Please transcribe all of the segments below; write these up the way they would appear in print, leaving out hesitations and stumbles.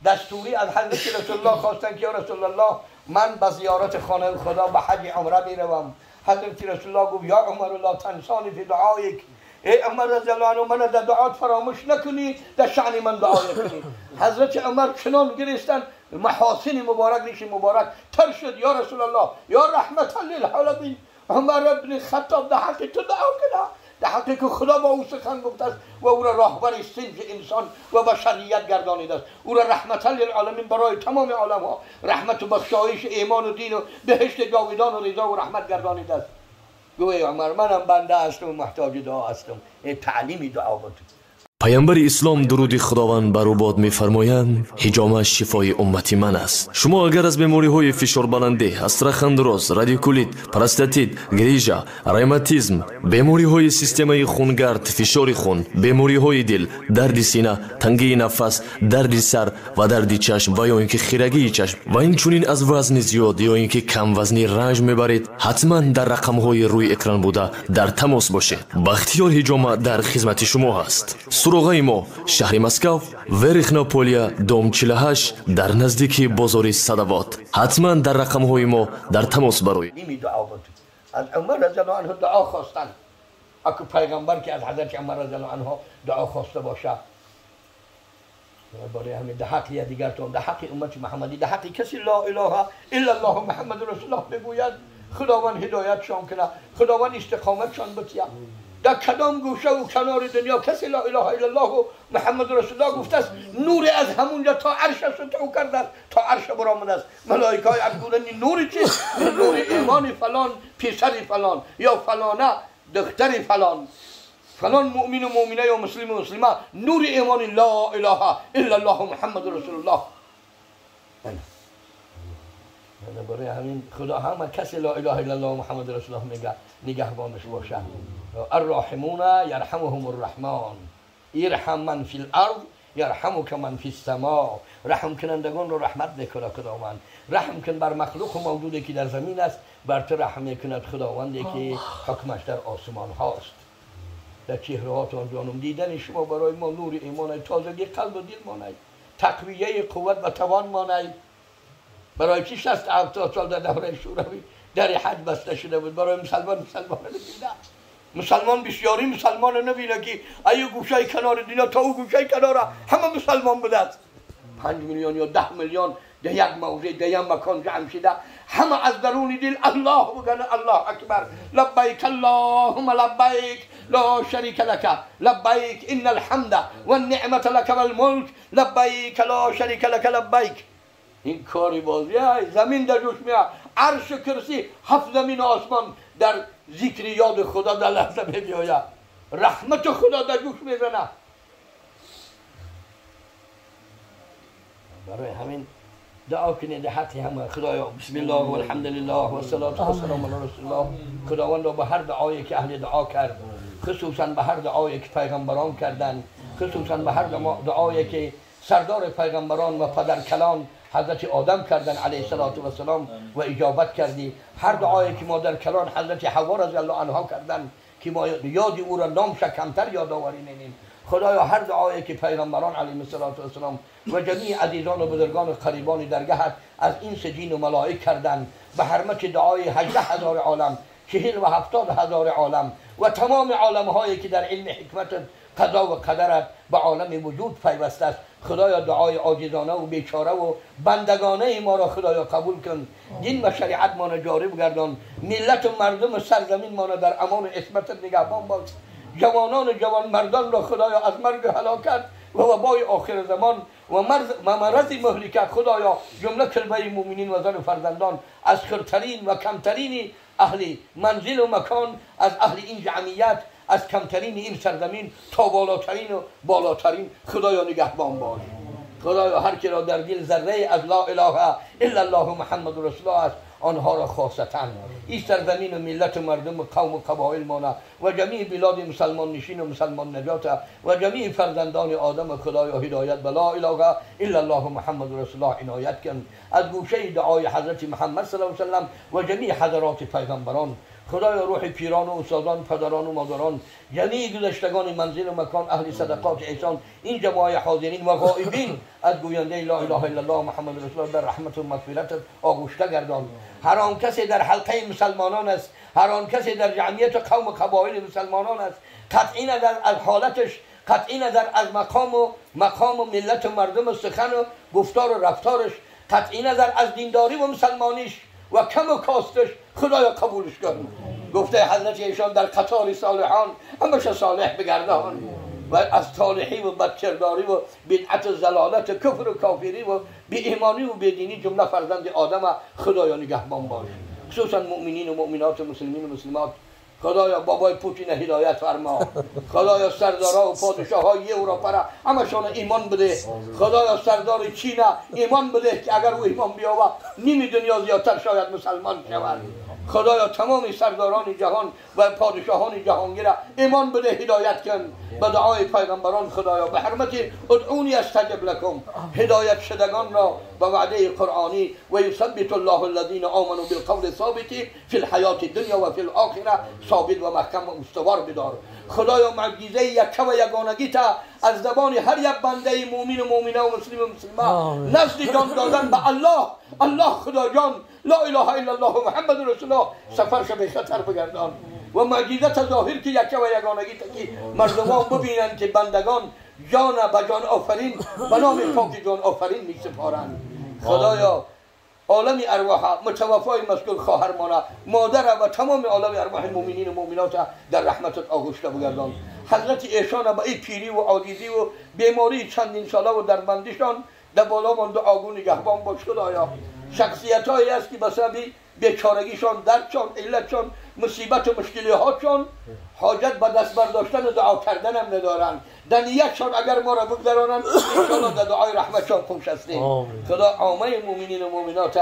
دستوری از حضرت رسول الله خواستن که یا رسول الله من به زیارت خانه خدا به حج عمره میروم. حضرت رسول الله گفت یا عمر لا تنسانی فی دعایک، ای عمر رضی الله عنه من در دعات فراموش نکنی، در شأن من دعا کنی. حضرت عمر چنان گرفتن محاسن مبارک ریش مبارک تر شد یا رسول الله یا رحمت للعالمین. عمر ابن خطاب در حق تو دعا کنه، در حقی که خدا با او سخن گفته است و او را راهبر صنف انسان و بشریت گردانیده است. او را رحمت للعالمین برای تمام عالم ها رحمت و بخشایش ایمان و دین و بهشت جاودان و رضا و رحمت گردانیده است. گوی عمر منم بنده هستم و محتاج دعا هستم. این تعلیمی دعا بود. پیامبر اسلام درود خداوند بر او باد می‌فرمایند حجامش شفای امتی من است. شما اگر از بیماری‌های فشار بلنده، استرخوان دراز، رادیکولیت، پروستات، گریژا، روماتیسم، بیماری‌های سیستم خونگرد، فشار خون، بیماری‌های دل، درد سینه، تنگی نفس، درد سر و درد چشم و یا اینکه خیرگی چشم و اینچنین از وزن زیاد یا اینکه کم وزنی رنج میبرید، حتما در رقم‌های روی اکران بوده در تماس باشید. بختیار حجامه در خدمت شما است. سراغ ما شهر مسکو، ورخناپولیا، دام 48 در نزدیکی بازار صدوات. حتما در رقم های ما در تماس بروید. این دعا بود. از عمر رضی الله عنه دعا خواستن. اگه پیغمبر که از حضرت عمر رضی الله عنه دعا خواسته باشه برای همین ده حقی دیگرتون، ده حق امت محمدی، ده حقی کسی لا اله الا الله محمد رسول الله بگوید خداوند هدایتشان کنه، خداوند استقامتشان بده. در کدام گوشه و کنار دنیا کسی لا اله الا الله و محمد رسول الله گفته است نور از همونجا تا عرش سطوع کرده است، تا عرش برآمده است. ملائکه های عرش گفتند نور چی؟ نور ایمان فلان پسر فلان یا فلانه دختر فلان، فلان مؤمن و مؤمنه یا مسلم و مسلمه، نور ایمان لا اله الا الله محمد رسول الله. برای همین خدا همه کسی لا اله الا الله محمد رسول الله میگه نگهبانش باشه. الراحمون یرحمهم الرحمن، ارحم من فی الارض یرحمک من فی السماء. رحم کنندگان رو رحمت میکنه خداوند. رحم کن بر مخلوق و موجودی که در زمین است، بر تو رحم میکند خداوندی که حکمش در آسمان هاست. در چهره هاتون جانم دیدن شما برای ما نور ایمان، تازگی قلب و دل مانید، تقویه قوت و توان مانید. برای چی 60-70 سال در دوره شوروی در حج بسته شده بود؟ برای مسلمان نبینه. مسلمان بسیاری مسلمان نبینه که ای گوشه کنار دنیا تا او گوشه کنار همه مسلمان بوده است. 5 میلیون یا 10 میلیون در یک موضع در یک مکان جمع شده، همه از درون دل الله بگن الله اکبر، لبیک اللهم لبیک لا شریک لک لبیک ان الحمد والنعمة لك والملك لبیک لا شریک لک لبیک. این کاری بازی زمین در جوش میاد، عرش و کرسی 7 زمین و آسمان در ذکر یاد خدا در لحظه میآید، رحمت خدا در جوش میزنه. برای همین دعا کنید حقی همه خدایا بسم الله و الحمد لله و الصلاة و السلام علی رسول الله. خداوند به هر دعایی که اهل دعا کرد، خصوصا به هر دعایی که پیغمبران کردند، خصوصا به هر دعایی که سردار پیغمبران و پدرکلان حضرت آدم کردن علیه السلام و اجابت کردی، هر دعایی که ما در کلان حضرت حوا رضی الله عنها کردن که ما یاد او را نامش کمتر یادآوری نمیم. خدایا هر دعایی که پیغمبران علیه السلام و جمیع عزیزان و بزرگان و قریبان درگاهت از این سجین و ملائک کردند، به حرمت دعای 18,000 عالم، 40 و 70,000 عالم و تمام عالم هایی که در علم حکمت قضا و قدرت به عالم وجود پیوسته است. خدایا دعای عاجزانه و بیچاره و بندگانه ما را خدایا قبول کن. دین و شریعت ما را جاری بگردان. ملت و مردم سرزمین ما را در امان عصمت نگهبان باش. جوانان و جوان مردان را خدایا از مرگ و هلاکت و وبای آخر زمان و مرض مهلکت خدایا جمله کلبه مؤمنین و زن و فرزندان از خرترین و کمترین اهل منزل و مکان، از اهل این جمعیت، از کمترین این سرزمین تا بالاترین و بالاترین خدایا نگهبان باش. خدایا هر کی را در دل ذره از لا اله الا الله محمد رسول الله است، آنها را خاصتا این سرزمین و ملت و مردم و قوم و قبایل مانا و جمیع بلاد مسلمان نشین و مسلمان نجات و جمیع فرزندان آدم خدایا هدایت به لا اله الا الله محمد رسول الله عنایت کن. از گوشه دعای حضرت محمد صلی الله علیه و سلم و جمیع حضرات پیغمبران خدایا روح پیران و استادان، پدران و مادران، جمیع گذشتگان منزل و مکان، اهل صدقات احسان، این جماعت حاضرین و غائبین از گوینده لا اله الا الله محمد رسول الله در رحمت و مغفرت آغوشته گردان. هر آن کسی در حلقه مسلمانان است، هر آن کسی در جمعیت قوم و قبایل مسلمانان است، قطعی نظر از حالتش، قطعی نظر از مقام و ملت و مردم و سخن و گفتار و رفتارش، قطعی نظر از دینداری و مسلمانیش و کم و کاستش، خدایا قبولش کن. گفته حضرت ایشان در قطار صالحان همش صالح بگردان و از صالحی و بدکرداری و بدعت و ضلالت و کفر و کافری و بی ایمانی و بیدینی جمله فرزند آدم خدایا نگهبان باش. خصوصا مؤمنین و مؤمنات و مسلمین و مسلمات، خدایا بابای پوتین هدایت فرما. خدایا سردارا و پادشاهای اروپا را همشان ایمان بده. خدایا سردار چین ایمان بده که اگر او ایمان بیاورد نیم دنیا زیادتر شاید مسلمان شود. خدایا تمام سرداران جهان و پادشاهان جهانگیر را ایمان بده، هدایت کن. به دعای پیغمبران خدایا به حرمت ادعونی استجب لکم، هدایت شدگان را به وعده قرآنی و یثبت الله الذین آمنوا بالقول ثابت فی الحیات الدنیا و فی الاخره ثابت و محکم و استوار بدار. خدایا معجزه یکه و یگانگی تا از زبان هر یک بنده مؤمن و مؤمنه و مسلم و مسلمه نزد جان دادن به الله خدا جان لا اله الا الله محمد رسول الله سفرش به خطر بگردان و معجزه ظاهر که یکه و یگانگی تا که مردمان ببینند که بندگان جان به جان آفرین به نام پاک جان آفرین می سپارند. خدایا عالم ارواح متوفای مذکور خواهر مادر و تمام عالم ارواح مؤمنین و مؤمنات در رحمتت آغوشته بگردان. حضرت ایشان به این پیری و عاجزی و بیماری چندین ساله و درمندشان در بالا مانده آگو نگهبان باش. خدایا شخصیت هایی است که به سبب بیچارگیشان، دردشان، علتشان، مصیبت و مشکلاتشان حاجت به دست برداشتن و دعا کردن هم ندارن. در نیتشان اگر ما را بگذرانند انشاءالله در دعای رحمتشان خوش هستیم. خدا عامه مؤمنین و مؤمنات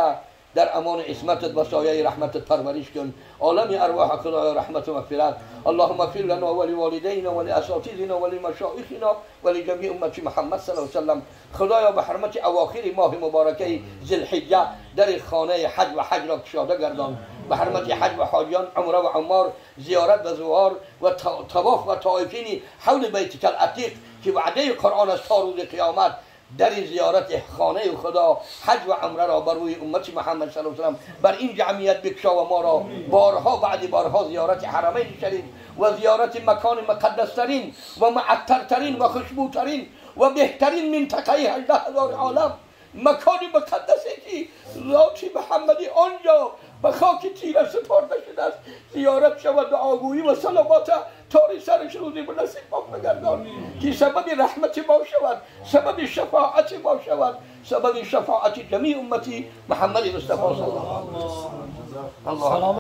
در امان عصمتت و سایه رحمتت پرورش کن. عالم ارواح خدایا رحمت و مغفرت. اللهم اغفر لنا ولوالدينا ولاساتذتنا ولمشایخنا ولجميع امت محمد صلی الله علیه و سلم. خدایا به حرمت اواخر ماه مبارکه ذوالحجه در خانه حج و حج را گشاده گردان. به حرمت حج و حاجیان، عمره و عمار، زیارت و زوار و طواف و طائفین حول بیتک العتیق که وعده قرآن است تا روز قیامت در زیارت خانه خدا حج و عمره را بر روی امت محمد صلی الله علیه و سلم بر این جمعیت بکشا و ما را بارها بعد بارها زیارت حرمین شریف و زیارت مکان مقدسترین و معطرترین و خوشبوترین و بهترین منطقه 18,000 عالم مکان مقدسی که ذات محمدی آنجا به خاک تیره سپرده شده است زیارت شود، دعاگویی و سلامات تاری سرش روزی به نصیب ما بگردان که سبب رحمت ما شود، سبب شفاعت ما شود، سبب شفاعت جمیع امتی محمد مصطفی صلی الله علیه و سلم.